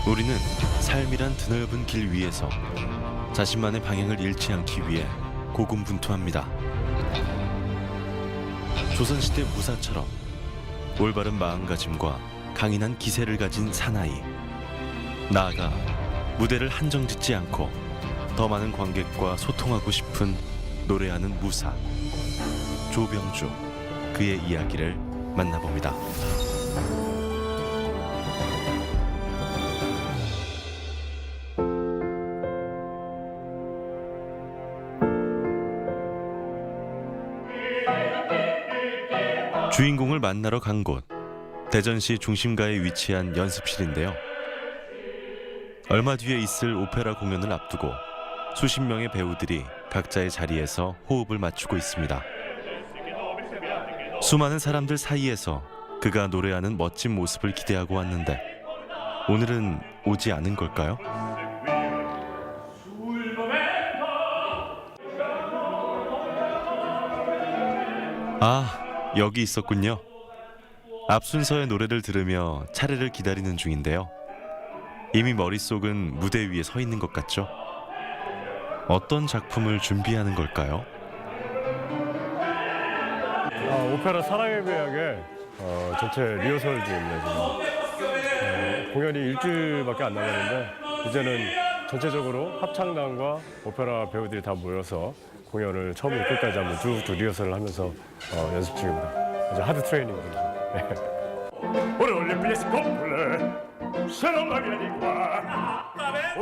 우리는 삶이란 드넓은 길 위에서 자신만의 방향을 잃지 않기 위해 고군분투합니다. 조선시대 무사처럼 올바른 마음가짐과 강인한 기세를 가진 사나이, 나아가 무대를 한정짓지 않고 더 많은 관객과 소통하고 싶은 노래하는 무사 조병주, 그의 이야기를 만나봅니다. 주인공을 만나러 간 곳, 대전시 중심가에 위치한 연습실인데요. 얼마 뒤에 있을 오페라 공연을 앞두고 수십 명의 배우들이 각자의 자리에서 호흡을 맞추고 있습니다. 수많은 사람들 사이에서 그가 노래하는 멋진 모습을 기대하고 왔는데 오늘은 오지 않은 걸까요? 아, 여기 있었군요. 앞 순서의 노래를 들으며 차례를 기다리는 중인데요. 이미 머릿속은 무대 위에 서 있는 것 같죠? 어떤 작품을 준비하는 걸까요? 오페라 사랑의 배역의 전체 리허설 중입니다. 지금. 공연이 일주일밖에 안 남았는데 이제는 전체적으로 합창단과 오페라 배우들이 다 모여서 공연을 처음부터 끝까지 한번 쭉 리허설을 하면서 연습 중입니다. 이제 하드 트레이닝입니다.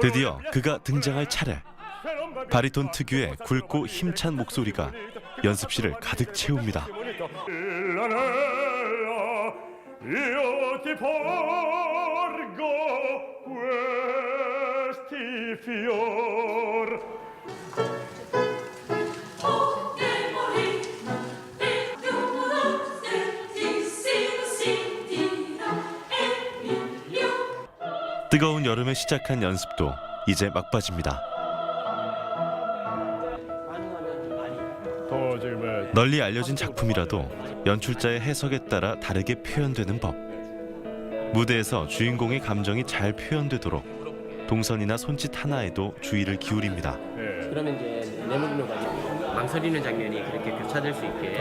드디어 그가 등장할 차례. 바리톤 특유의 굵고 힘찬 목소리가 연습실을 가득 채웁니다. 뜨거운 여름에 시작한 연습도 이제 막바지입니다. 널리 알려진 작품이라도 연출자의 해석에 따라 다르게 표현되는 법. 무대에서 주인공의 감정이 잘 표현되도록 동선이나 손짓 하나에도 주의를 기울입니다. 그러면 이제 내모리로 가지고 망설이는 장면이 그렇게 교차될 수 있게.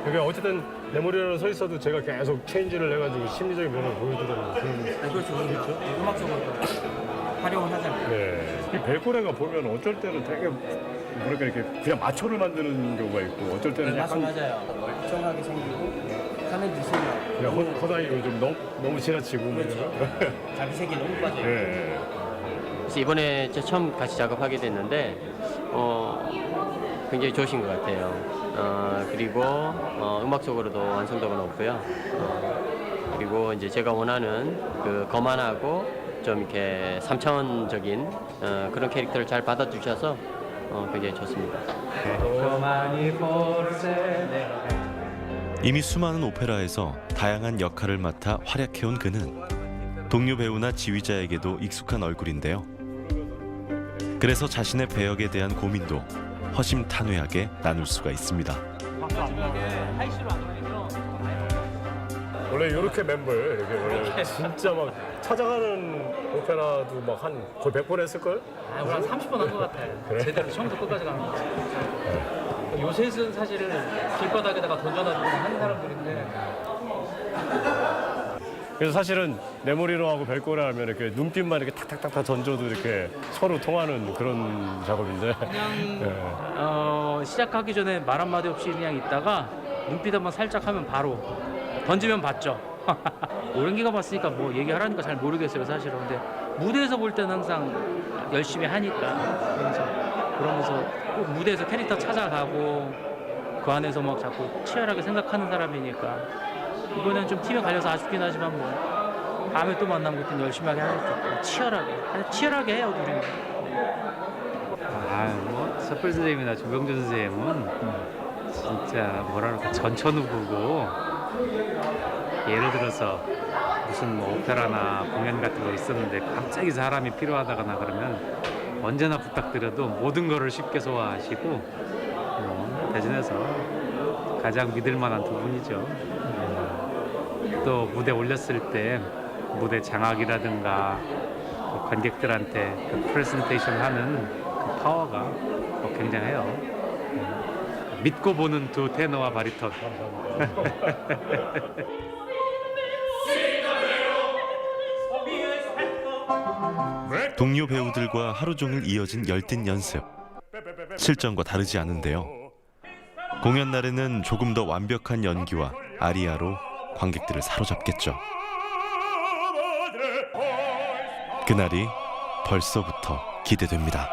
그러니까 어쨌든 메모리로 서 있어도 제가 계속 체인지를 해가지고 심리적인 면을 보여주더라고요. 그렇죠. 음악적으로 활용을 하잖아요. 네. 이 벨코레가 보면 어쩔 때는 되게 뭐랄까 이렇게 그냥 마초를 만드는 경우가 있고 어쩔 때는 약간 맞아요. 멀쩡하게 생기고 하는 짓을 그냥 허다이고 좀 너무 지나치고 자기 세계에 너무 빠져요. 네. 그래서 이번에 처음 같이 작업하게 됐는데 굉장히 좋으신 것 같아요. 그리고 음악적으로도 완성도가 높고요. 그리고 이제 제가 원하는 그 거만하고 좀 이렇게 3차원적인 그런 캐릭터를 잘 받아주셔서 굉장히 좋습니다. 이미 수많은 오페라에서 다양한 역할을 맡아 활약해온 그는 동료 배우나 지휘자에게도 익숙한 얼굴인데요. 그래서 자신의 배역에 대한 고민도 허심탄회하게 나눌 수가 있습니다. 원래 이렇게 멤버 이렇게 원래 진짜 막 찾아가는 오페라도 막 한 거의 100번 했을걸? 우리 한 30번 한 것 같아요. 그래? 제대로 처음부터 끝까지 가는 거. 요새는 사실은 길바닥에다가 던져놔주고 하는 사람들인데 그래서 사실은 네모리노하고 벨코레 하면 이렇게 눈빛만 이렇게 탁탁탁 던져도 이렇게 서로 통하는 그런 작업인데 그냥 시작하기 전에 말 한마디 없이 그냥 있다가 눈빛 한번 살짝 하면 바로 던지면 봤죠. 오랜 기간 봤으니까 뭐 얘기하라니까 잘 모르겠어요 사실은. 근데 무대에서 볼 때는 항상 열심히 하니까 그러면서 꼭 무대에서 캐릭터 찾아가고 그 안에서 막 자꾸 치열하게 생각하는 사람이니까 이번엔 좀 팀에 갈려서 아쉽긴 하지만 뭐 다음에 또 만나면 그때는 열심히 하게 하니까 치열하게 해요 우리는. 뭐 섣불 선생님이나 조병준 선생님은 진짜 뭐랄까 전천후보고 예를 들어서 무슨 뭐 오페라나 공연 같은 거 있었는데 갑자기 사람이 필요하다거나 그러면 언제나 부탁드려도 모든 거를 쉽게 소화하시고 대전에서 가장 믿을 만한 두 분이죠. 또 무대 올렸을 때 무대 장악이라든가 그 관객들한테 그 프레젠테이션 하는 그 파워가 굉장해요. 믿고 보는 두 테너와 바리톤. 동료 배우들과 하루 종일 이어진 열띤 연습. 실전과 다르지 않은데요. 공연 날에는 조금 더 완벽한 연기와 아리아로 관객들을 사로잡겠죠. 그날이 벌써부터 기대됩니다.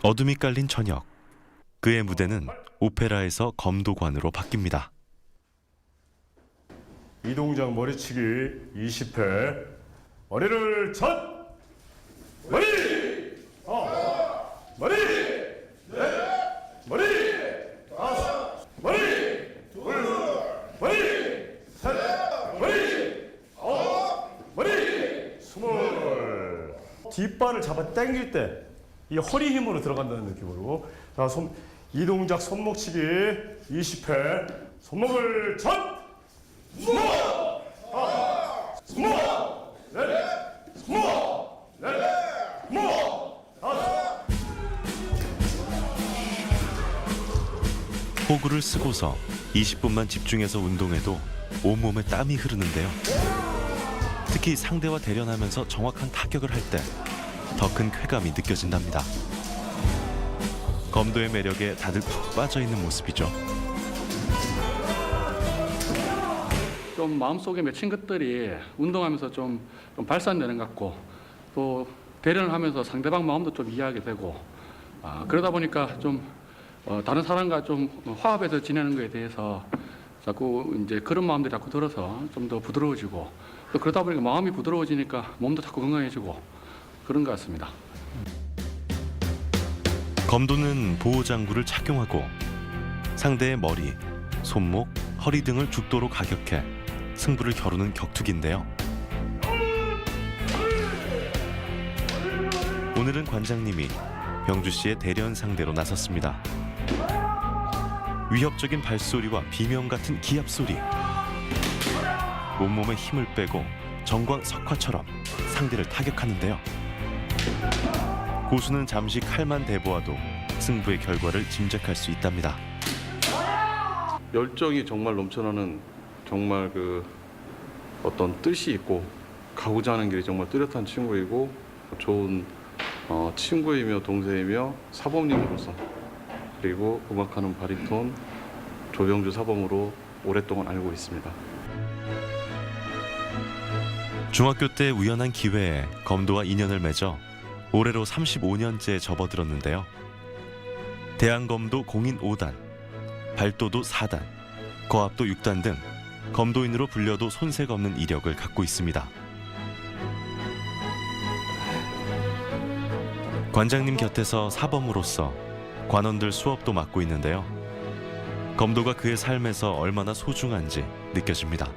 어둠이 깔린 저녁, 그의 무대는 오페라에서 검도관으로 바뀝니다. 이동작 머리치기 20회. 머리를 첫! 머리! 머리! 머리! 머리! 머리! 셋! 머리! 스물. 뒷발을 잡아 당길 때 이 허리 힘으로 들어간다는 느낌으로. 자, 이동작 손목치기 20회. 손목을 첫! 호구를 쓰고서 20분만 집중해서 운동해도 온몸에 땀이 흐르는데요. 특히 상대와 대련하면서 정확한 타격을 할 때 더 큰 쾌감이 느껴진답니다. 검도의 매력에 다들 푹 빠져있는 모습이죠. 좀 마음속에 맺힌 것들이 운동하면서 좀 발산되는 것 같고, 또 대련을 하면서 상대방 마음도 좀 이해하게 되고, 그러다 보니까 좀 다른 사람과 좀 화합해서 지내는 것에 대해서 자꾸 이제 그런 마음들이 자꾸 들어서 좀 더 부드러워지고, 또 그러다 보니까 마음이 부드러워지니까 몸도 자꾸 건강해지고 그런 것 같습니다. 검도는 보호장구를 착용하고 상대의 머리, 손목, 허리 등을 죽도록 가격해 승부를 겨루는 격투기인데요. 오늘은 관장님이 병주 씨의 대련 상대로 나섰습니다. 위협적인 발소리와 비명 같은 기합 소리, 온몸에 힘을 빼고 정광석화처럼 상대를 타격하는데요. 고수는 잠시 칼만 대보아도 승부의 결과를 짐작할 수 있답니다. 열정이 정말 넘쳐나는, 정말 그 어떤 뜻이 있고 가고자 하는 길이 정말 뚜렷한 친구이고, 좋은 친구이며 동생이며 사범님으로서, 그리고 음악하는 바리톤 조병주 사범으로 오랫동안 알고 있습니다. 중학교 때 우연한 기회에 검도와 인연을 맺어 올해로 35년째 접어들었는데요. 대한검도 공인 5단, 발도도 4단, 거압도 6단 등 검도인으로 불려도 손색 없는 이력을 갖고 있습니다. 관장님 곁에서 사범으로서 관원들 수업도 맡고 있는데요. 검도가 그의 삶에서 얼마나 소중한지 느껴집니다.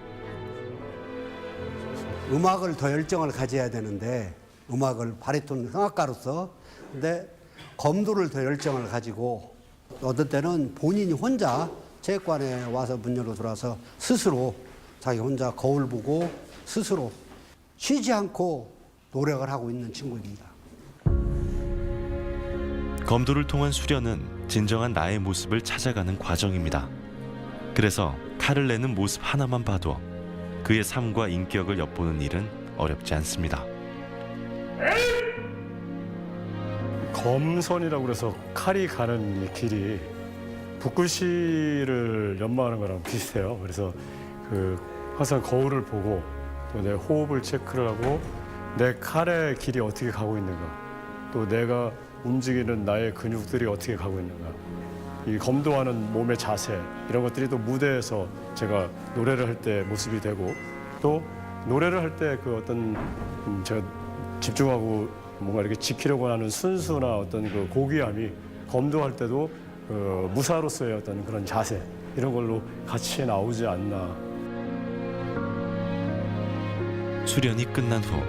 음악을 더 열정을 가져야 되는데, 음악을 바리톤 성악가로서, 근데 검도를 더 열정을 가지고, 어떤 때는 본인이 혼자 체육관에 와서 문 열고 들어와서 스스로 자기 혼자 거울 보고 스스로 쉬지 않고 노력을 하고 있는 친구입니다. 검도를 통한 수련은 진정한 나의 모습을 찾아가는 과정입니다. 그래서 칼을 내는 모습 하나만 봐도 그의 삶과 인격을 엿보는 일은 어렵지 않습니다. 검선이라고 그래서 칼이 가는 이 길이 붓글씨를 연마하는 거랑 비슷해요. 그래서 항상 거울을 보고 또 내 호흡을 체크를 하고 내 칼의 길이 어떻게 가고 있는가, 또 내가 움직이는 나의 근육들이 어떻게 가고 있는가, 이 검도하는 몸의 자세, 이런 것들이 또 무대에서 제가 노래를 할 때 모습이 되고, 또 노래를 할 때 그 어떤 제가 집중하고 뭔가 이렇게 지키려고 하는 순수나 어떤 그 고귀함이 검도할 때도 무사로서의 어떤 그런 자세, 이런 걸로 같이 나오지 않나. 수련이 끝난 후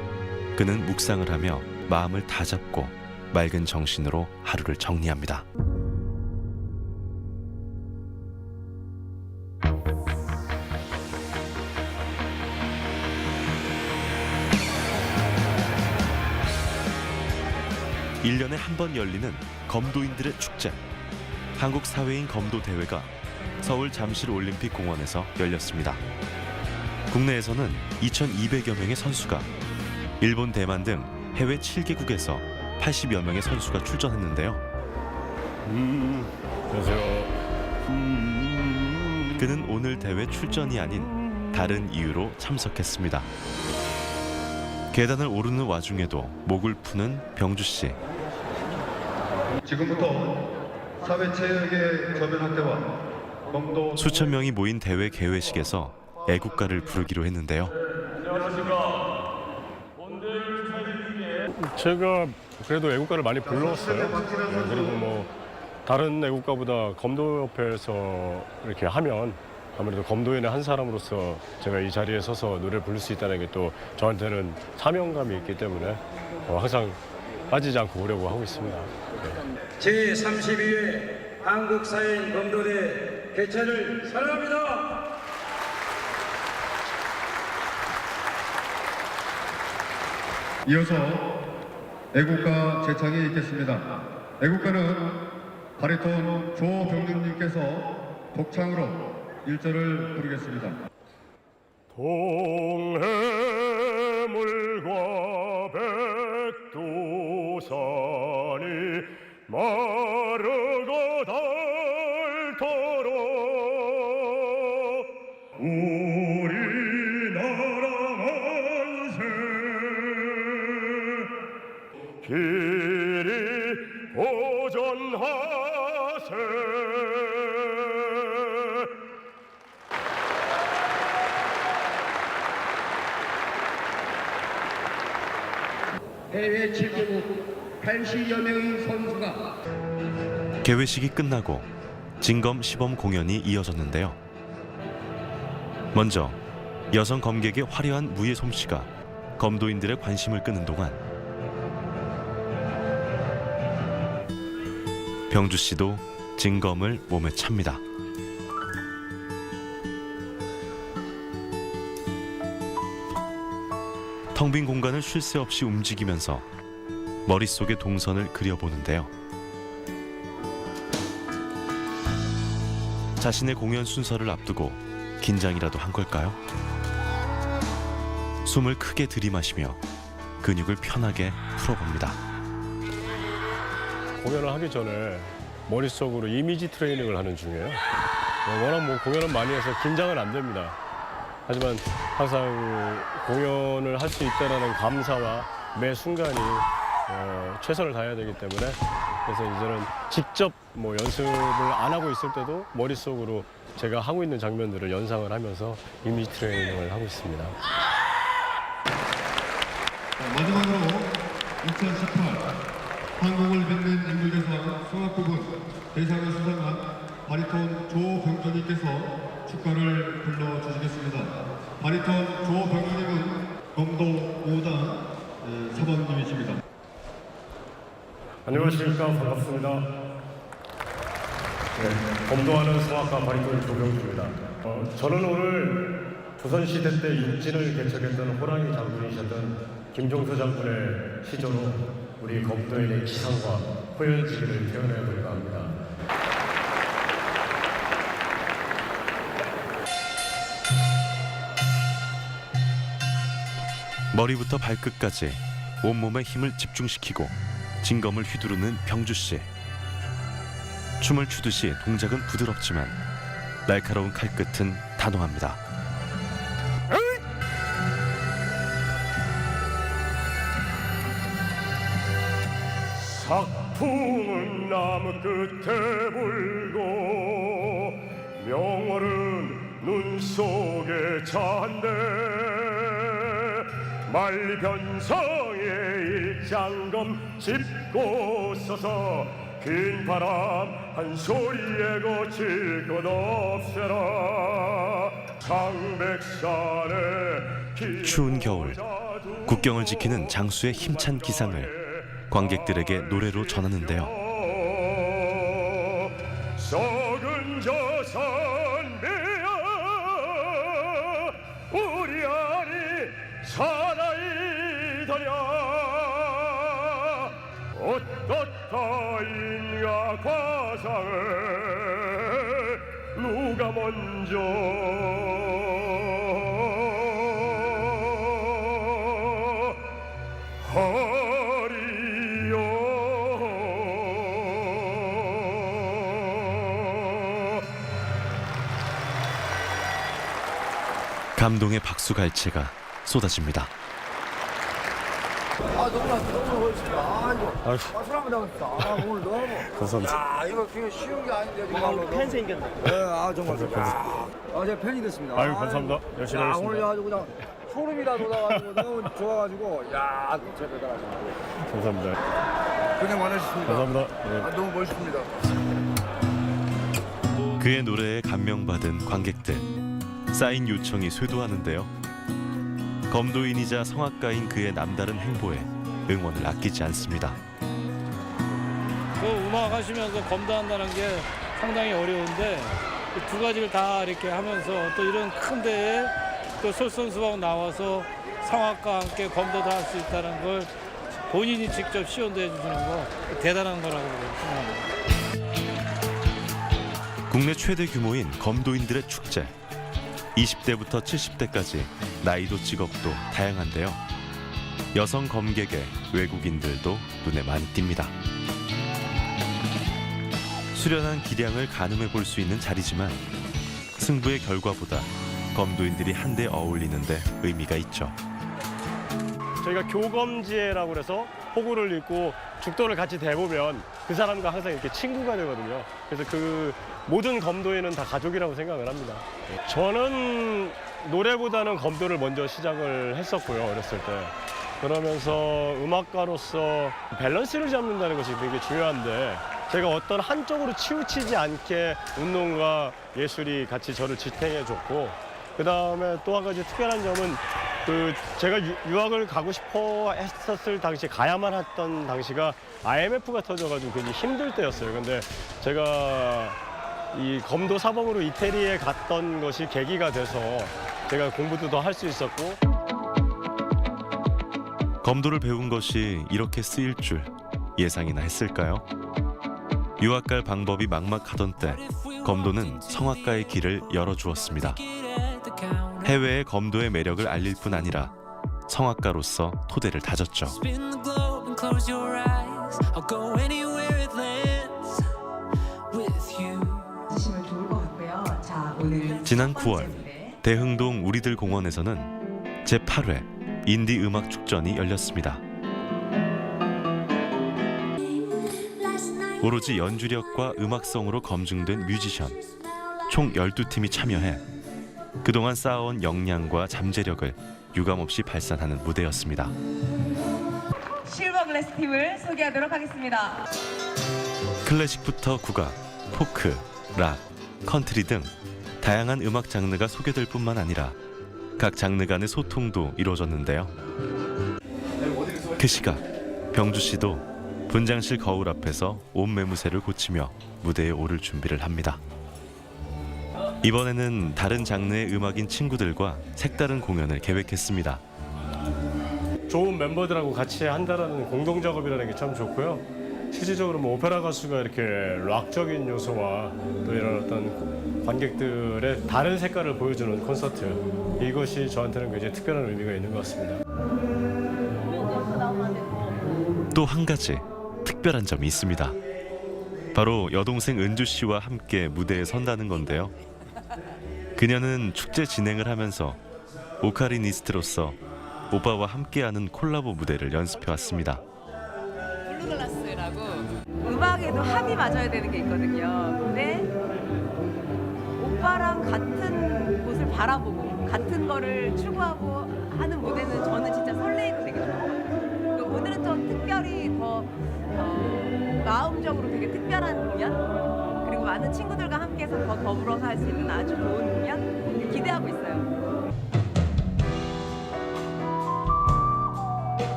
그는 묵상을 하며 마음을 다잡고 맑은 정신으로 하루를 정리합니다. 1년에 한 번 열리는 검도인들의 축제. 한국 사회인 검도 대회가 서울 잠실올림픽공원에서 열렸습니다. 국내에서는 2,200여 명의 선수가, 일본, 대만 등 해외 7개국에서 80여 명의 선수가 출전했는데요. 안녕하세요. 그는 오늘 대회 출전이 아닌 다른 이유로 참석했습니다. 계단을 오르는 와중에도 목을 푸는 병주 씨. 지금부터 사회체육의 저변학대와 검도 수천 명이 모인 대회 개회식에서 애국가를 부르기로 했는데요. 제가 그래도 애국가를 많이 불렀어요. 네, 그리고 뭐 다른 애국가보다 검도협회에서 이렇게 하면 아무래도 검도인의 한 사람으로서 제가 이 자리에 서서 노래를 부를 수 있다는 게 또 저한테는 사명감이 있기 때문에 항상 빠지지 않고 오려고 하고 있습니다. 제32회 한국사회인 검도대 개최를 사랑합니다. 이어서 애국가 제창이 있겠습니다. 애국가는 바리톤 조병준님께서 독창으로 1절을 부르겠습니다. 동해물과 백두산이 마르고 닳도록 우리나라 만세 길이 보존하세. 해외 7개국 80여 명의 선수가 개회식이 끝나고 진검 시범 공연이 이어졌는데요. 먼저 여성 검객의 화려한 무예 솜씨가 검도인들의 관심을 끄는 동안 병주 씨도 진검을 몸에 찹니다. 텅 빈 공간을 쉴 새 없이 움직이면서 머릿속에 동선을 그려보는데요. 자신의 공연 순서를 앞두고 긴장이라도 한 걸까요? 숨을 크게 들이마시며 근육을 편하게 풀어봅니다. 공연을 하기 전에 머릿속으로 이미지 트레이닝을 하는 중이에요. 워낙 뭐 공연을 많이 해서 긴장은 안 됩니다. 하지만 항상 공연을 할 수 있다는 감사와 매 순간이 최선을 다해야 되기 때문에 그래서 이제는 직접 뭐 연습을 안 하고 있을 때도 머릿속으로 제가 하고 있는 장면들을 연상을 하면서 이미지 트레이닝을 하고 있습니다. 마지막으로 2018 한국을 빛낸 인물대상 성악부분 대상을 수상한 바리톤 조병준님께서 축가를 불러주시겠습니다. 바리톤 조병준님은 검도 5단 사범님이십니다. 안녕하십니까. 반갑습니다. 검도하는 성악가 바리톤 조병주입니다. 저는 오늘 조선시대 때 육진을 개척했던 호랑이 장군이셨던 김종서 장군의 시조로 우리 검도인의 기상과 호연지기를 표현해보려고 합니다. 머리부터 발끝까지 온몸에 힘을 집중시키고 진검을 휘두르는 병주 씨. 춤을 추듯이 동작은 부드럽지만 날카로운 칼끝은 단호합니다. 작품은 나무 끝에 불고 명월은 눈 속에 찬데 만리변성의 일장검 짚고 서서 긴 바람 한 소리에 거칠 것 없애라. 장백산에 추운 겨울 국경을 지키는 장수의 힘찬 기상을 관객들에게 노래로 전하는데요. 썩은 저선비야 우리 아니 살아있더냐. 따인가 과상을 누가 먼저 하리요. 감동의 박수갈채가 쏟아집니다. 너무 멋있다. 술 한번 나왔다. 오늘 너무. 감사합니다. 야, 이거 그냥 쉬운 게 아닌데 정말로. 팬 생겼네. 네, 정말. 제가 팬이 됐습니다. 아유, 감사합니다. 열심히 하겠습니다. 오늘 아주 그냥 소름이라 돋아가지고 너무 좋아가지고 진짜 대단하십니다. 감사합니다. 그냥 많으셨습니다. 감사합니다. 네. 너무 멋있습니다. 그의 노래에 감명받은 관객들. 사인 요청이 쇄도하는데요. 검도인이자 성악가인 그의 남다른 행보에 응원을 아끼지 않습니다. 그 음악 하시면서 검도한다는 게 상당히 어려운데 두 가지를 다 이렇게 하면서 또 이런 큰 데에 또 솔선수범 나와서 성악과 함께 검도도 할 수 있다는 걸 본인이 직접 시연도 해주시는 거 대단한 거라고 생각합니다. 국내 최대 규모인 검도인들의 축제. 20대부터 70대까지 나이도 직업도 다양한데요. 여성 검객의 외국인들도 눈에 많이 띕니다. 수련한 기량을 가늠해 볼 수 있는 자리지만 승부의 결과보다 검도인들이 한데 어울리는데 의미가 있죠. 저희가 교검지혜라고 그래서 호구를 입고 죽도를 같이 대보면 그 사람과 항상 이렇게 친구가 되거든요. 그래서 그 모든 검도인은 다 가족이라고 생각을 합니다. 저는 노래보다는 검도를 먼저 시작을 했었고요, 어렸을 때. 그러면서 음악가로서 밸런스를 잡는다는 것이 되게 중요한데 제가 어떤 한쪽으로 치우치지 않게 운동과 예술이 같이 저를 지탱해줬고 그 다음에 또 한 가지 특별한 점은 제가 유학을 가고 싶어 했었을 당시 가야만 했던 당시가 IMF가 터져가지고 굉장히 힘들 때였어요. 근데 제가 이 검도 사범으로 이태리에 갔던 것이 계기가 돼서 제가 공부도 더 할 수 있었고 검도를 배운 것이 이렇게 쓰일 줄 예상이나 했을까요? 유학 갈 방법이 막막하던 때 검도는 성악가의 길을 열어주었습니다. 해외의 검도의 매력을 알릴 뿐 아니라 성악가로서 토대를 다졌죠. 지난 9월 대흥동 우리들 공원에서는 제8회 인디 음악 축전이 열렸습니다. 오로지 연주력과 음악성으로 검증된 뮤지션 총 12팀이 참여해 그동안 쌓아온 역량과 잠재력을 유감없이 발산하는 무대였습니다. 실버글래스 팀을 소개하도록 하겠습니다. 클래식부터 국악, 포크, 락, 컨트리 등 다양한 음악 장르가 소개될 뿐만 아니라 각 장르 간의 소통도 이루어졌는데요. 그 시각 병주 씨도 분장실 거울 앞에서 옷 매무새를 고치며 무대에 오를 준비를 합니다. 이번에는 다른 장르의 음악인 친구들과 색다른 공연을 계획했습니다. 좋은 멤버들하고 같이 한다는 공동 작업이라는 게 참 좋고요. 실질적으로 뭐 오페라 가수가 이렇게 락적인 요소와 또 이런 어떤 관객들의 다른 색깔을 보여주는 콘서트, 이것이 저한테는 굉장히 특별한 의미가 있는 것 같습니다. 또 한 가지 특별한 점이 있습니다. 바로 여동생 은주 씨와 함께 무대에 선다는 건데요. 그녀는 축제 진행을 하면서 오카리니스트로서 오빠와 함께하는 콜라보 무대를 연습해왔습니다. 블루글라스라고 음악에도 합이 맞아야 되는 게 있거든요. 근데 오빠랑 같은 곳을 바라보고 같은 거를 추구하고 하는 무대는 저는 진짜 설레이고 되게 좋아요. 오늘은 좀 특별히 더 마음적으로 되게 특별한 공연, 그리고 많은 친구들과 함께해서 더 더불어서 할 수 있는 아주 좋은 공연 기대하고 있어요.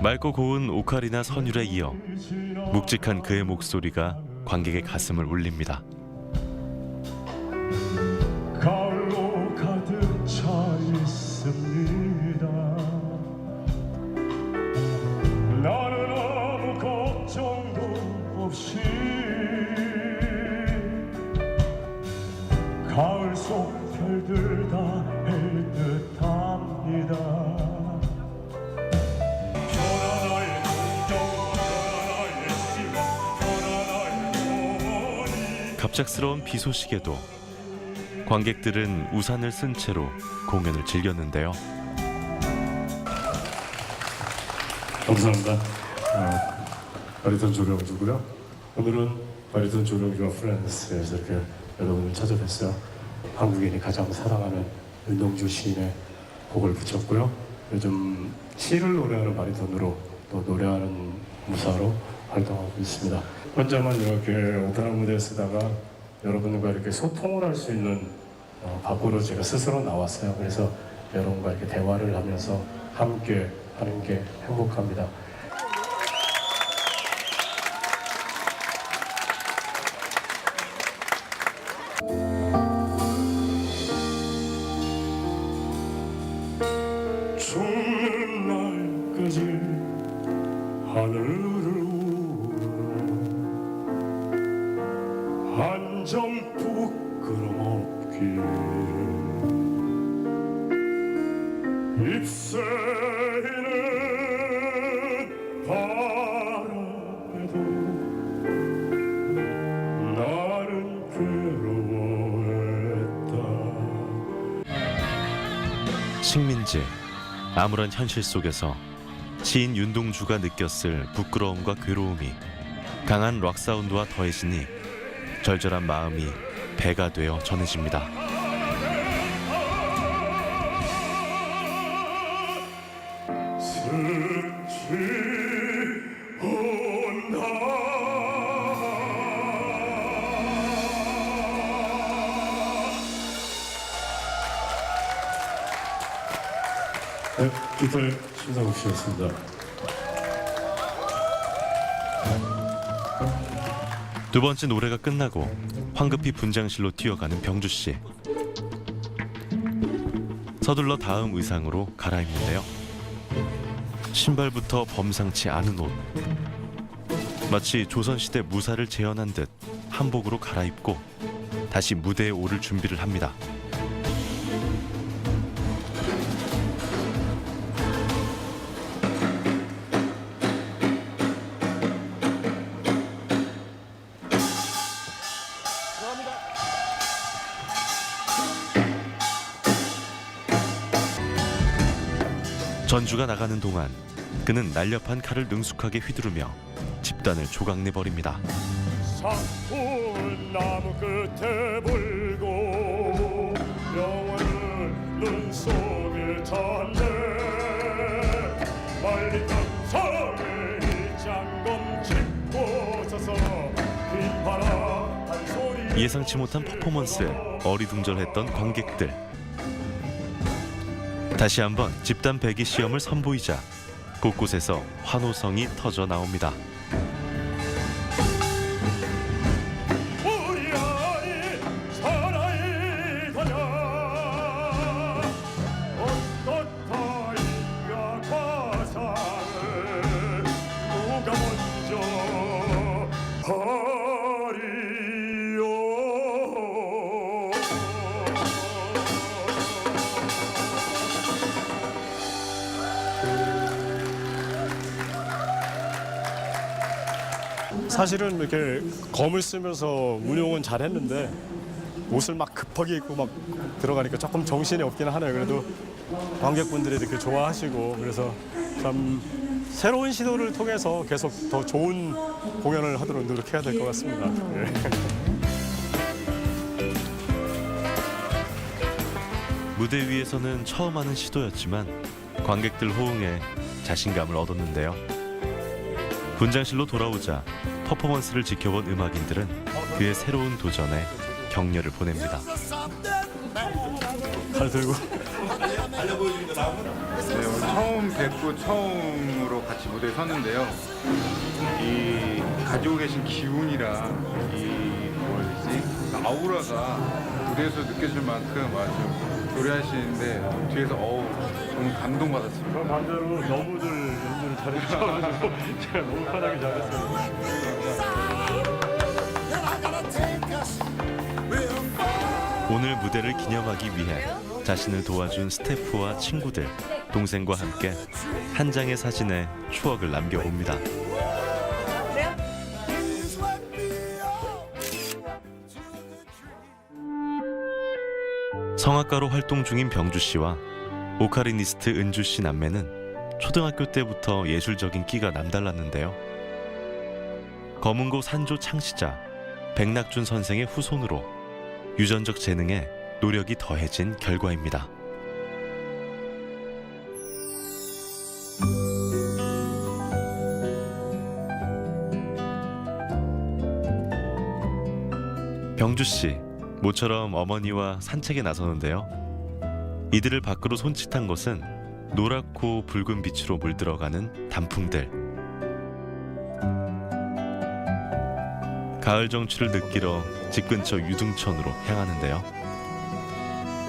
맑고 고운 오카리나 선율에 이어 묵직한 그의 목소리가 관객의 가슴을 울립니다. 별들 다 할 듯합니다. 편안하의 동정과 편안하의 시와 편안하의 어머니. 갑작스러운 비 소식에도 관객들은 우산을 쓴 채로 공연을 즐겼는데요. 감사합니다. 바리톤 조명주고요. 오늘은 바리톤 조명주와 프랑스에서 이렇게 여러분을 찾아뵀어요. 한국인이 가장 사랑하는 윤동주 시인의 곡을 붙였고요. 요즘 시를 노래하는 바리톤으로 또 노래하는 무사로 활동하고 있습니다. 혼자만 이렇게 오페라 무대에 쓰다가 여러분과 이렇게 소통을 할 수 있는 밖으로 제가 스스로 나왔어요. 그래서 여러분과 이렇게 대화를 하면서 함께 하는 게 행복합니다. 죽는 날까지 하늘을 우러 한 점 부끄럼 없길 입새는 바람에도 나는 괴로워했다. 식민지, 암울한 현실 속에서 시인 윤동주가 느꼈을 부끄러움과 괴로움이 강한 락 사운드와 더해지니 절절한 마음이 배가 되어 전해집니다. 네, 기타의 심상욱 씨였습니다. 두 번째 노래가 끝나고 황급히 분장실로 뛰어가는 병주 씨. 서둘러 다음 의상으로 갈아입는데요. 신발부터 범상치 않은 옷. 마치 조선시대 무사를 재현한 듯 한복으로 갈아입고 다시 무대에 오를 준비를 합니다. 전주가 나가는 동안 그는 날렵한 칼을 능숙하게 휘두르며 집단을 조각내버립니다. 상푸른 나무 끝에 불고 영원을 눈 속에 탔네. 빨리 땅성에 일장검 짚고 서서 휘파람 한 소리. 예상치 못한 퍼포먼스에 어리둥절했던 관객들. 다시 한번 집단 배기 시험을 선보이자 곳곳에서 환호성이 터져 나옵니다. 우리 아이 살아있다냐 어떻다인가 과상을 누가 먼저 하리요. 사실은 이렇게 검을 쓰면서 운용은 잘했는데 옷을 막 급하게 입고 막 들어가니까 조금 정신이 없긴 하네요. 그래도 관객분들이 이렇게 좋아하시고 그래서 참 새로운 시도를 통해서 계속 더 좋은 공연을 하도록 노력해야 될 것 같습니다. 예. 무대 위에서는 처음 하는 시도였지만 관객들 호응에 자신감을 얻었는데요. 분장실로 돌아오자 퍼포먼스를 지켜본 음악인들은 그의 새로운 도전에 격려를 보냅니다. 칼 들고 네, 오늘 처음 뵙고 처음으로 같이 무대에 섰는데요. 이 가지고 계신 기운이랑 이 아우라가 무대에서 느껴질 만큼 아주 노래하시는데 뒤에서 너무 감동받았습니다. 그럼 반대로 너무들 연주를 잘해주셔가지고 제가 너무 편하게 잘했어요. 오늘 무대를 기념하기 위해 자신을 도와준 스태프와 친구들, 동생과 함께 한 장의 사진에 추억을 남겨봅니다. 성악가로 활동 중인 병주 씨와 오카리니스트 은주 씨 남매는 초등학교 때부터 예술적인 끼가 남달랐는데요. 검은고 산조 창시자 백낙준 선생의 후손으로 유전적 재능에 노력이 더해진 결과입니다. 병주 씨, 모처럼 어머니와 산책에 나서는데요. 이들을 밖으로 손짓한 것은 노랗고 붉은 빛으로 물들어가는 단풍들. 가을 정취를 느끼러 집 근처 유등천으로 향하는데요.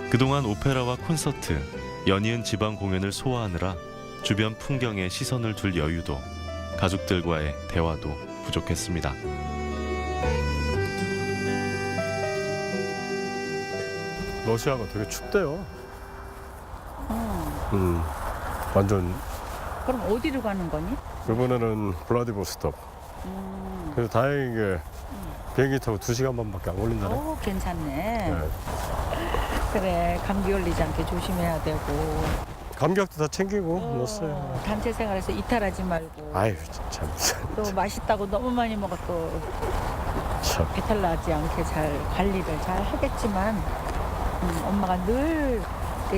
그동안 오페라와 콘서트, 연이은 지방 공연을 소화하느라 주변 풍경에 시선을 둘 여유도, 가족들과의 대화도 부족했습니다. 러시아가 되게 춥대요. 완전. 그럼 어디로 가는 거니? 이번에는 블라디보스톡. 그래서 다행이게 비행기 타고 2시간 반밖에 안 걸린다네. 오, 괜찮네. 네. 그래, 감기 걸리지 않게 조심해야 되고. 감기약도 다 챙기고 넣었어요. 단체 생활에서 이탈하지 말고. 아유, 진짜. 또 맛있다고 너무 많이 먹어도 참. 배탈 나지 않게 잘 관리를 잘 하겠지만 엄마가 늘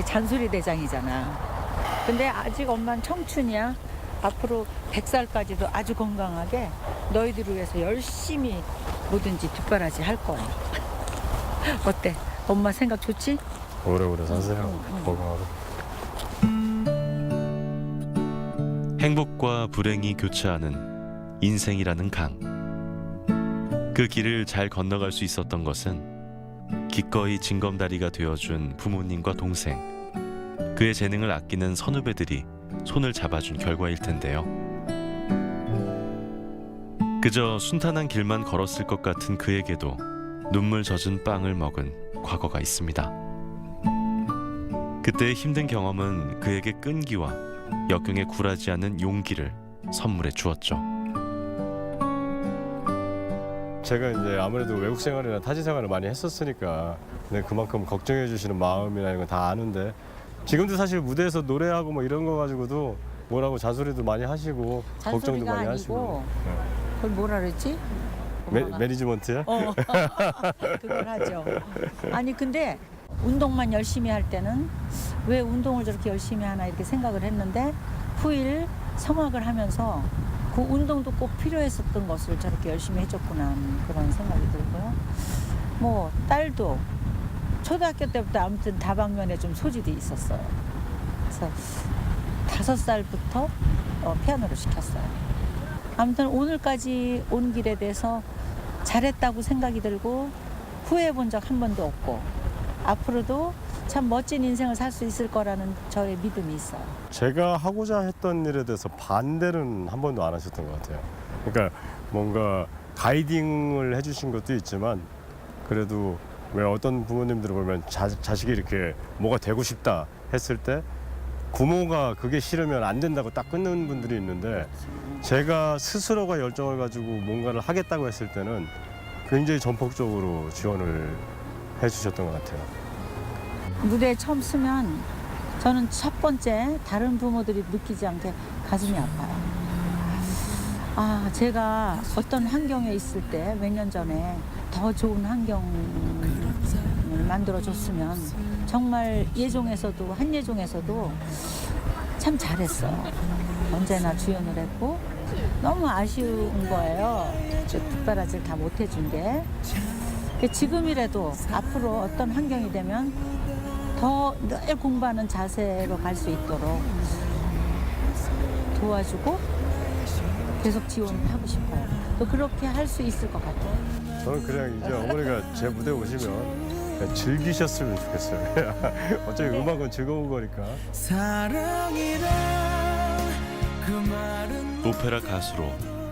잔소리 대장이잖아. 근데 아직 엄마는 청춘이야. 앞으로 100살까지도 아주 건강하게 너희들을 위해서 열심히 뭐든지 뒷바라지 할 거야. 어때? 엄마 생각 좋지? 오래오래 사세요. 건강하고. 행복과 불행이 교차하는 인생이라는 강. 그 길을 잘 건너갈 수 있었던 것은 기꺼이 징검다리가 되어준 부모님과 동생, 그의 재능을 아끼는 선후배들이 손을 잡아준 결과일 텐데요. 그저 순탄한 길만 걸었을 것 같은 그에게도 눈물 젖은 빵을 먹은 과거가 있습니다. 그때의 힘든 경험은 그에게 끈기와 역경에 굴하지 않은 용기를 선물해 주었죠. 제가 이제 아무래도 외국 생활이나 타지 생활을 많이 했었으니까 근데 그만큼 걱정해 주시는 마음이나 이런 거 다 아는데 지금도 사실 무대에서 노래하고 뭐 이런 거 가지고도 뭐라고 잔소리도 많이 하시고 걱정도 많이 아니고, 하시고. 그걸 뭐라 그랬지? 매니지먼트야? 그걸 하죠. 아니 근데 운동만 열심히 할 때는 왜 운동을 저렇게 열심히 하나 이렇게 생각을 했는데 후일 성악을 하면서 그 운동도 꼭 필요했었던 것을 저렇게 열심히 해줬구나 하는 그런 생각이 들고요. 뭐 딸도 초등학교 때부터 아무튼 다방면에 좀 소질이 있었어요. 그래서 5살부터 피아노를 시켰어요. 아무튼 오늘까지 온 길에 대해서 잘했다고 생각이 들고 후회해 본 적 한 번도 없고 앞으로도 참 멋진 인생을 살 수 있을 거라는 저의 믿음이 있어요. 제가 하고자 했던 일에 대해서 반대는 한 번도 안 하셨던 것 같아요. 그러니까 뭔가 가이딩을 해주신 것도 있지만 그래도 왜 어떤 부모님들을 보면 자식이 이렇게 뭐가 되고 싶다 했을 때 부모가 그게 싫으면 안 된다고 딱 끊는 분들이 있는데 제가 스스로가 열정을 가지고 뭔가를 하겠다고 했을 때는 굉장히 전폭적으로 지원을 해주셨던 것 같아요. 무대에 처음 서면 저는 첫 번째 다른 부모들이 느끼지 않게 가슴이 아파요. 아, 제가 어떤 환경에 있을 때 몇 년 전에 더 좋은 환경을 만들어줬으면 정말 예종에서도 한예종에서도 참 잘했어요. 언제나 주연을 했고 너무 아쉬운 거예요. 뒷바라지를 다 못 해준 게. 지금이라도 앞으로 어떤 환경이 되면 더 늘 공부하는 자세로 갈 수 있도록 도와주고 계속 지원하고 싶어요. 또 그렇게 할 수 있을 것 같아요. 저는 그냥 이제 어머니가 제 무대 오시면 그냥 즐기셨으면 좋겠어요. 어차피 음악은 즐거운 거니까. 오페라 가수로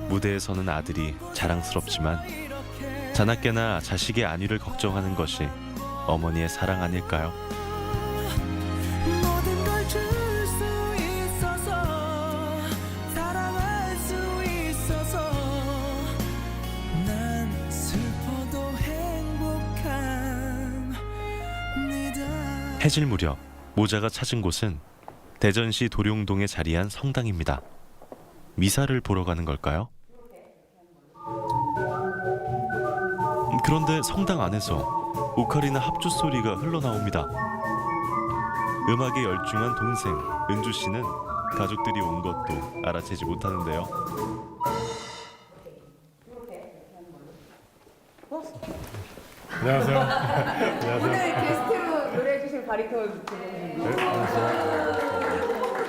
무대에 서는 아들이 자랑스럽지만 자나깨나 자식의 안위를 걱정하는 것이 어머니의 사랑 아닐까요? 모든 걸 줄 수 있어서 사랑할 수 있어서 난 슬퍼도 행복합니다. 해질 무렵 모자가 찾은 곳은 대전시 도룡동에 자리한 성당입니다. 미사를 보러 가는 걸까요? 그런데 성당 안에서 오카리나 합주 소리가 흘러나옵니다. 음악에 열중한 동생 은주 씨는 가족들이 온 것도 알아채지 못하는데요. 안녕하세요. 안녕하세요. 오늘 게스트로 노래해 주실 바리톤 네, 안녕하세요.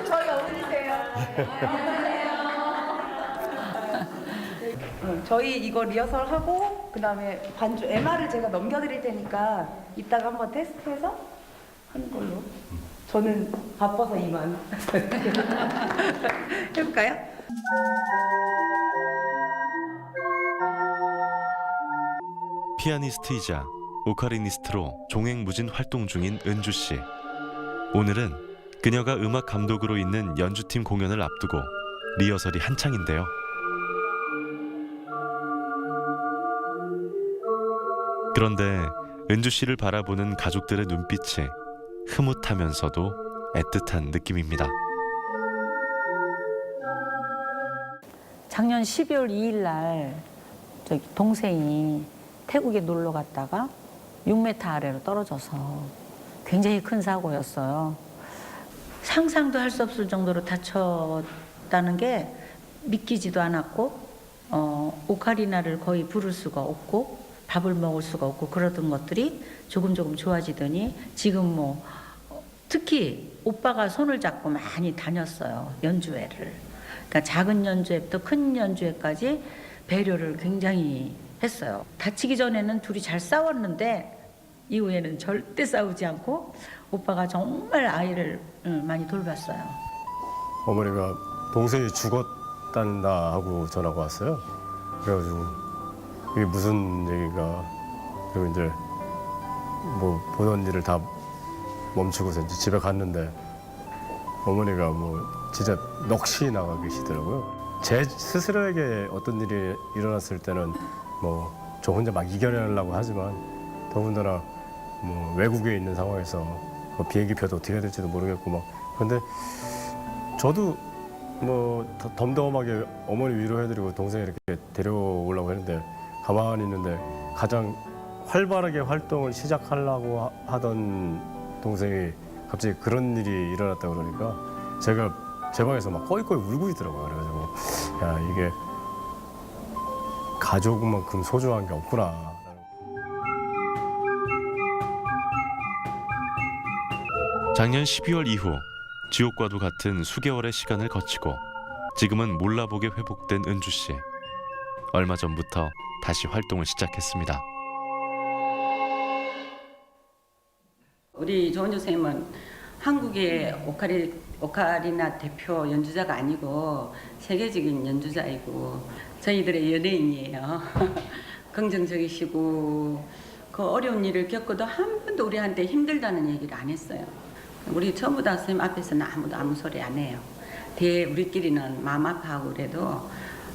저희 어머니세요. 저희 이거 리허설 하고 그다음에 반주 MR을 제가 넘겨드릴 테니까 이따가 한번 테스트해서 하는 걸로. 저는 바빠서 이만 해볼까요? 피아니스트이자 오카리니스트로 종횡무진 활동 중인 은주 씨. 오늘은 그녀가 음악 감독으로 있는 연주팀 공연을 앞두고 리허설이 한창인데요. 그런데 은주 씨를 바라보는 가족들의 눈빛이 흐뭇하면서도 애틋한 느낌입니다. 작년 12월 2일 날 저기 동생이 태국에 놀러 갔다가 6m 아래로 떨어져서 굉장히 큰 사고였어요. 상상도 할 수 없을 정도로 다쳤다는 게 믿기지도 않았고 오카리나를 거의 부를 수가 없고 밥을 먹을 수가 없고 그러던 것들이 조금 좋아지더니 지금 뭐 특히 오빠가 손을 잡고 많이 다녔어요. 연주회를. 그러니까 작은 연주회부터 큰 연주회까지 배려를 굉장히 했어요. 다치기 전에는 둘이 잘 싸웠는데 이후에는 절대 싸우지 않고 오빠가 정말 아이를 많이 돌봤어요. 어머니가 동생이 죽었단다 하고 전화가 왔어요. 그래가지고 이게 무슨 얘기가, 그리고 이제 뭐 보던 일을 다 멈추고서 이제 집에 갔는데 어머니가 뭐 진짜 넋이 나가 계시더라고요. 제 스스로에게 어떤 일이 일어났을 때는 뭐 저 혼자 막 이겨내려고 하지만 더군다나 뭐 외국에 있는 상황에서 뭐 비행기 표도 어떻게 해야 될지도 모르겠고 막, 근데 저도 뭐 덤덤하게 어머니 위로해드리고 동생 이렇게 데려오려고 했는데 가만히 있는데 가장 활발하게 활동을 시작하려고 하던 동생이 갑자기 그런 일이 일어났다 그러니까 제가 제 방에서 막 꺼이꺼이 울고 있더라고요. 그래가지고 야, 이게 가족만큼 소중한 게 없구나. 작년 12월 이후 지옥과도 같은 수개월의 시간을 거치고 지금은 몰라보게 회복된 은주 씨. 얼마 전부터 다시 활동을 시작했습니다. 우리 조은주 선생님은 한국의 오카리나 대표 연주자가 아니고 세계적인 연주자이고 저희들의 연예인이에요. 긍정적이시고 그 어려운 일을 겪어도 한 번도 우리한테 힘들다는 얘기를 안 했어요. 우리 전부 다 선생님 앞에서는 아무도 아무 소리 안 해요. 우리끼리는 마음 아파하고 그래도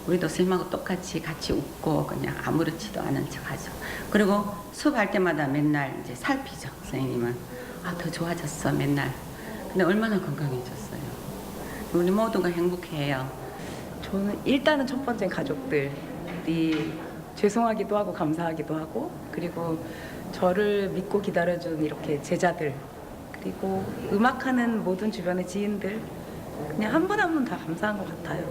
우리도 선생님하고 똑같이 같이 웃고 그냥 아무렇지도 않은 척하죠. 그리고 수업할 때마다 맨날 이제 살피죠. 선생님은 더 좋아졌어 맨날. 근데 얼마나 건강해졌어요. 우리 모두가 행복해요. 저는 일단은 첫 번째 가족들이 죄송하기도 하고 감사하기도 하고, 그리고 저를 믿고 기다려준 이렇게 제자들, 그리고 음악하는 모든 주변의 지인들, 그냥 한 분 한 분 다 감사한 것 같아요.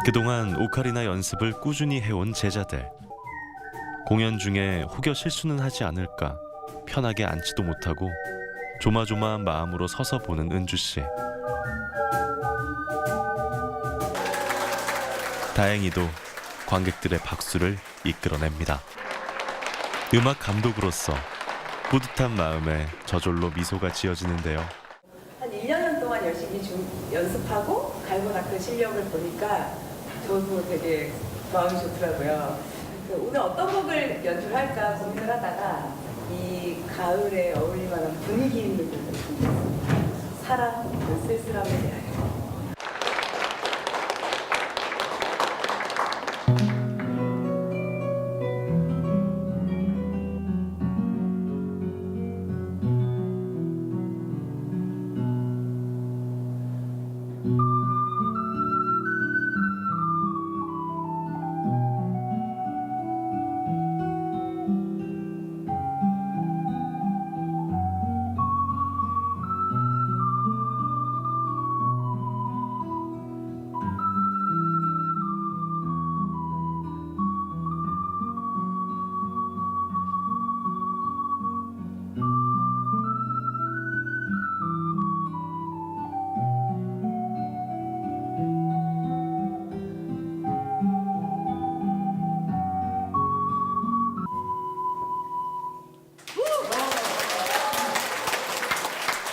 그동안 오카리나 연습을 꾸준히 해온 제자들. 공연 중에 혹여 실수는 하지 않을까 편하게 앉지도 못하고 조마조마한 마음으로 서서 보는 은주 씨. 다행히도 관객들의 박수를 이끌어냅니다. 음악 감독으로서 뿌듯한 마음에 저절로 미소가 지어지는데요. 한 1년 동안 열심히 연습하고 갈고 닦은 실력을 보니까 저도 되게 마음이 좋더라고요. 오늘 어떤 곡을 연주를 할까 고민을 하다가 이 가을에 어울릴 만한 분위기 있는 곡을 준비했습니다. 사랑, 그 쓸쓸함에 대하여.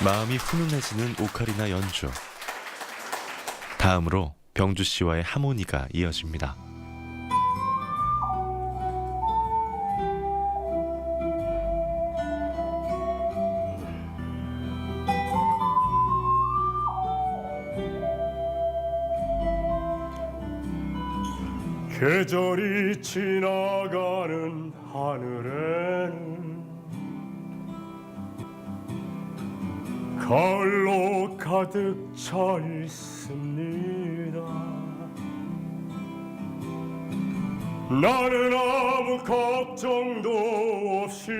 마음이 훈훈해지는 오카리나 연주. 다음으로 병주 씨와의 하모니가 이어집니다. 계절이 지나가는 하늘에는 가을로 가득 차 있습니다. 나는 아무 걱정도 없이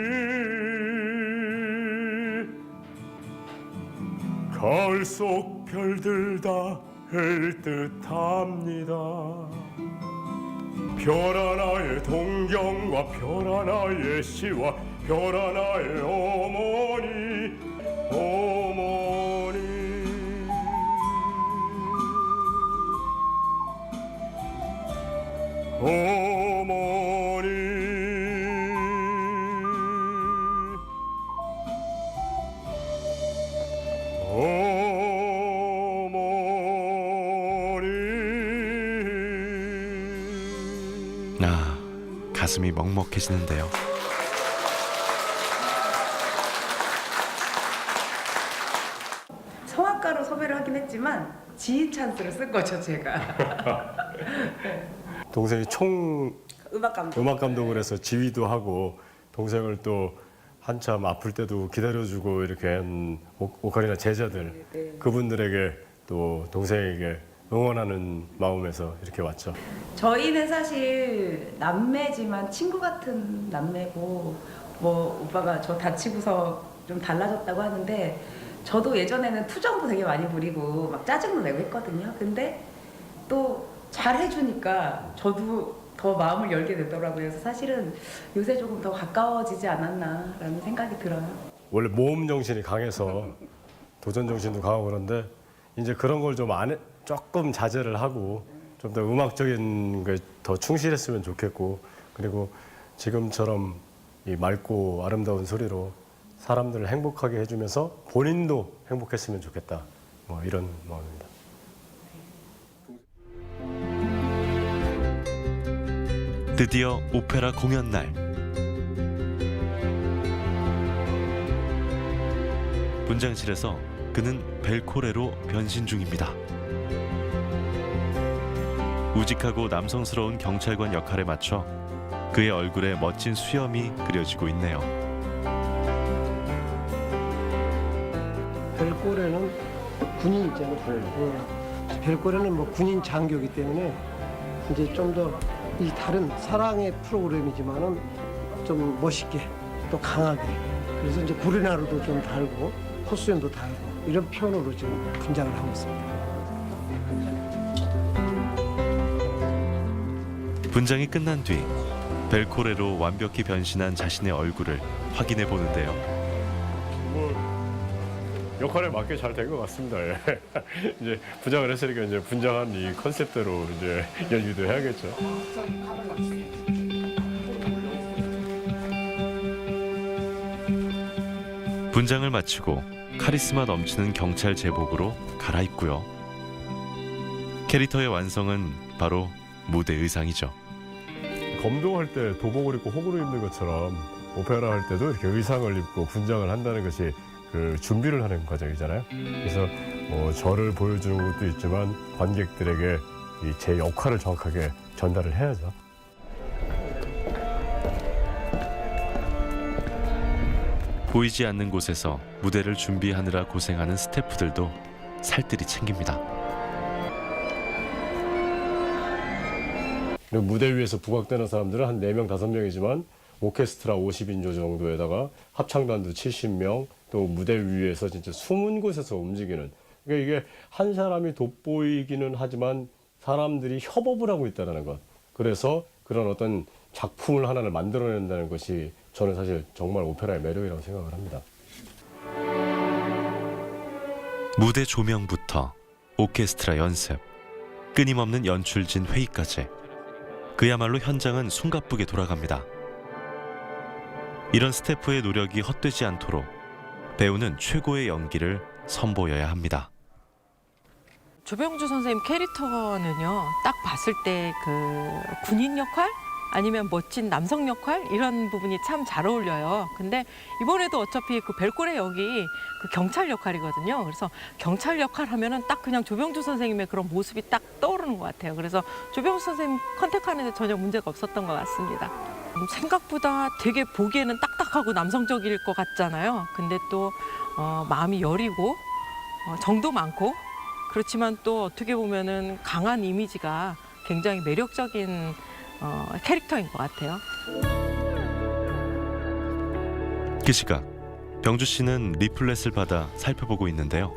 가을 속 별들 다 헬듯합니다. 별 하나의 동경과 별 하나의 시와 별 하나의 어머니 어머니 아, 가슴이 먹먹해지는데요. 성악가로 섭외를 하긴 했지만 지휘 찬스를 쓴 거죠, 제가. 동생이 총 음악 감독을 해서 지휘도 하고 동생을 또 한참 아플 때도 기다려주고 이렇게 한 오카리나 제자들 네. 그분들에게 또 동생에게 응원하는 마음에서 이렇게 왔죠. 저희는 사실 남매지만 친구 같은 남매고 뭐 오빠가 저 다치고서 좀 달라졌다고 하는데 저도 예전에는 투정도 되게 많이 부리고 막 짜증도 내고 했거든요. 근데 또 잘 해주니까 저도 더 마음을 열게 되더라고요. 그래서 사실은 요새 조금 더 가까워지지 않았나라는 생각이 들어요. 원래 모험 정신이 강해서 도전 정신도 강하고 그런데 이제 그런 걸 좀 조금 자제를 하고 좀 더 음악적인 게 더 충실했으면 좋겠고 그리고 지금처럼 이 맑고 아름다운 소리로 사람들을 행복하게 해주면서 본인도 행복했으면 좋겠다. 뭐 이런 마음입니다. 드디어 오페라 공연 날. 분장실에서 그는 벨코레로 변신 중입니다. 우직하고 남성스러운 경찰관 역할에 맞춰 그의 얼굴에 멋진 수염이 그려지고 있네요. 벨코레는 군인 있잖아요. 벨코레는 뭐 군인 장교이기 때문에 이제 좀 더 이 다른 사랑의 프로그램이지만은 좀 멋있게 또 강하게 그래서 이제 구리나루도 좀 달고 콧수염도 달고 이런 표현으로 지금 분장을 하고 있습니다. 분장이 끝난 뒤 벨코레로 완벽히 변신한 자신의 얼굴을 확인해 보는데요. 뭐 역할에 맞게 잘 된 것 같습니다. 예. 이제 분장을 했으니까 이제 분장한 이 컨셉대로 이제 연기도 해야겠죠. 분장을 마치고 카리스마 넘치는 경찰 제복으로 갈아입고요. 캐릭터의 완성은 바로 무대 의상이죠. 검도할 때 도복을 입고 호구를 입는 것처럼 오페라 할 때도 이렇게 의상을 입고 분장을 한다는 것이 그 준비를 하는 과정이잖아요. 그래서 저를 보여주는 것도 있지만 관객들에게 제 역할을 정확하게 전달을 해야죠. 보이지 않는 곳에서 무대를 준비하느라 고생하는 스태프들도 살뜰히 챙깁니다. 무대 위에서 부각되는 사람들은 한 4명, 5명이지만 오케스트라 50인조 정도에다가 합창단도 70명, 또 무대 위에서 진짜 숨은 곳에서 움직이는, 그러니까 이게 한 사람이 돋보이기는 하지만 사람들이 협업을 하고 있다는 것. 그래서 그런 어떤 작품을 하나를 만들어낸다는 것이 저는 사실 정말 오페라의 매력이라고 생각을 합니다. 무대 조명부터 오케스트라 연습, 끊임없는 연출진 회의까지 그야말로 현장은 숨가쁘게 돌아갑니다. 이런 스태프의 노력이 헛되지 않도록 배우는 최고의 연기를 선보여야 합니다. 조병주 선생님 캐릭터는요, 딱 봤을 때 그 군인 역할 아니면 멋진 남성 역할 이런 부분이 참 잘 어울려요. 근데 이번에도 어차피 그 별꼴의 역이 그 경찰 역할이거든요. 그래서 경찰 역할 하면은 딱 그냥 조병주 선생님의 그런 모습이 딱 떠오르는 것 같아요. 그래서 조병주 선생님 컨택하는데 전혀 문제가 없었던 것 같습니다. 생각보다 되게 보기에는 딱딱하고 남성적일 것 같잖아요. 근데 또 마음이 여리고 정도 많고, 그렇지만 또 어떻게 보면은 강한 이미지가 굉장히 매력적인 캐릭터인 것 같아요. 그 시각 병주 씨는 리플렛을 받아 살펴보고 있는데요.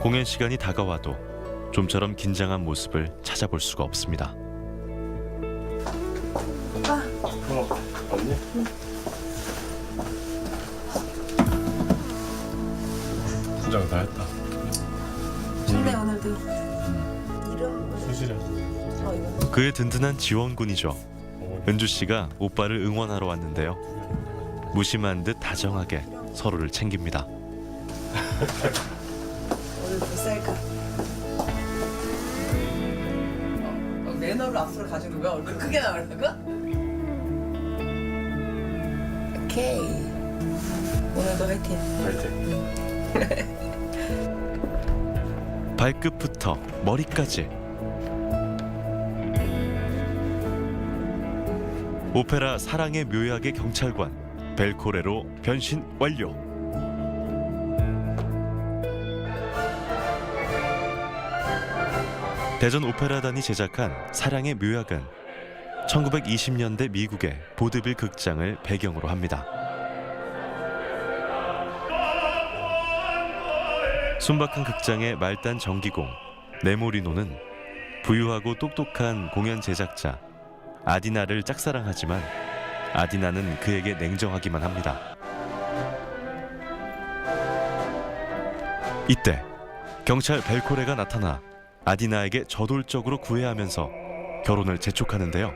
공연 시간이 다가와도 좀처럼 긴장한 모습을 찾아볼 수가 없습니다. 언니? 분장 다 했다. 근데 오늘도 수시래. 그의 든든한 지원군이죠. 은주 씨가 오빠를 응원하러 왔는데요. 무심한 듯 다정하게 서로를 챙깁니다. 오늘 몇 살까? 매너를 앞으로 가지는 거야? 얼굴 크게 나오려고? 오케이. 오늘도 화이팅. 발끝부터 머리까지 오페라 사랑의 묘약의 경찰관 벨코레로 변신 완료. 대전 오페라단이 제작한 사랑의 묘약은 1920년대 미국의 보드빌 극장을 배경으로 합니다. 순박한 극장의 말단 전기공 네모리노는 부유하고 똑똑한 공연 제작자 아디나를 짝사랑하지만 아디나는 그에게 냉정하기만 합니다. 이때 경찰 벨코레가 나타나 아디나에게 저돌적으로 구애하면서 결혼을 재촉하는데요.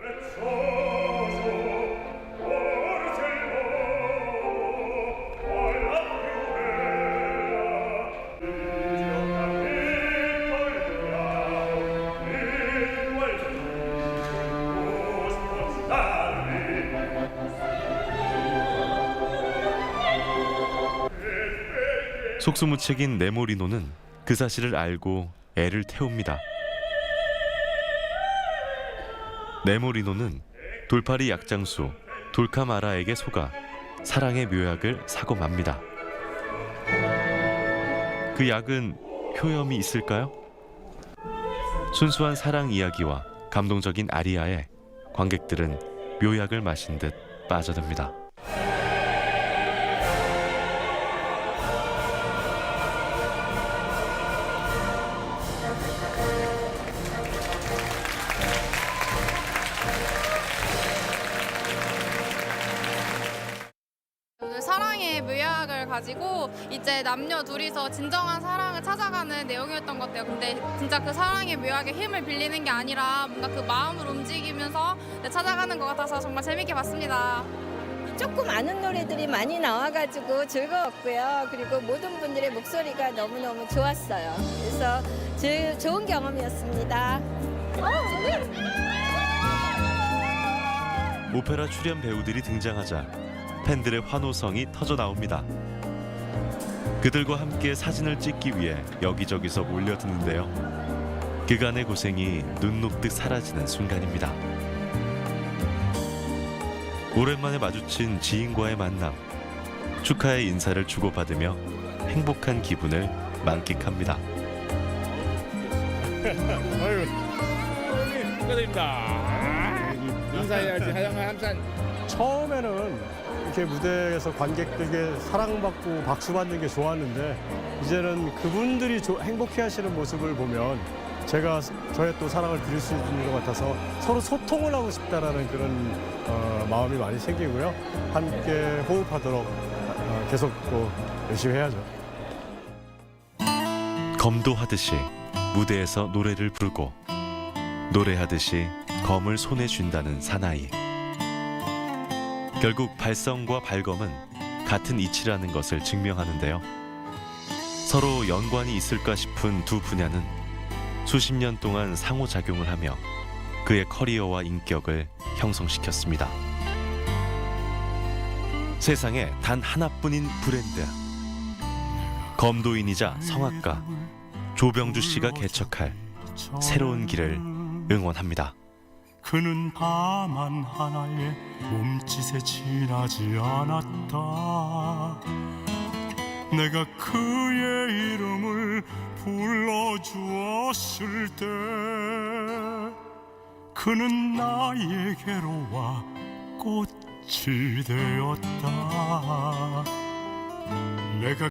속수무책인 네모리노는 그 사실을 알고 애를 태웁니다. 네모리노는 돌팔이 약장수 돌카마라에게 속아 사랑의 묘약을 사고 맙니다. 그 약은 효염이 있을까요? 순수한 사랑 이야기와 감동적인 아리아에 관객들은 묘약을 마신 듯 빠져듭니다. 사랑의 묘약을 가지고 이제 남녀 둘이서 진정한 사랑을 찾아가는 내용이었던 것 같아요. 근데 진짜 그 사랑의 묘약의 힘을 빌리는 게 아니라 뭔가 그 마음을 움직이면서 찾아가는 것 같아서 정말 재밌게 봤습니다. 조금 아는 노래들이 많이 나와가지고 즐거웠고요. 그리고 모든 분들의 목소리가 너무너무 좋았어요. 그래서 제일 좋은 경험이었습니다. 오페라 출연 배우들이 등장하자 팬들의 환호성이 터져 나옵니다. 그들과 함께 사진을 찍기 위해 여기저기서 몰려드는데요. 그간의 고생이 눈 녹듯 사라지는 순간입니다. 오랜만에 마주친 지인과의 만남, 축하의 인사를 주고받으며 행복한 기분을 만끽합니다. 아유, 축하드립니다. 인사해야지. 하영아 항상 처음에는 이렇게 무대에서 관객들에게 사랑받고 박수 받는 게 좋았는데 이제는 그분들이 행복해하시는 모습을 보면 제가 저의 또 사랑을 드릴 수 있는 것 같아서 서로 소통을 하고 싶다라는 그런 마음이 많이 생기고요. 함께 호흡하도록 계속 또 열심히 해야죠. 검도하듯이 무대에서 노래를 부르고 노래하듯이 검을 손에 쥔다는 사나이. 결국 발성과 발검은 같은 이치라는 것을 증명하는데요. 서로 연관이 있을까 싶은 두 분야는 수십 년 동안 상호작용을 하며 그의 커리어와 인격을 형성시켰습니다. 세상에 단 하나뿐인 브랜드. 검도인이자 성악가 조병주 씨가 개척할 새로운 길을 응원합니다. 그는 다만 하나의 몸짓에 지나지 않았다. 내가 그의 이름을 불러주었을 때 그는 나에게로 와 꽃이 되었다. 내가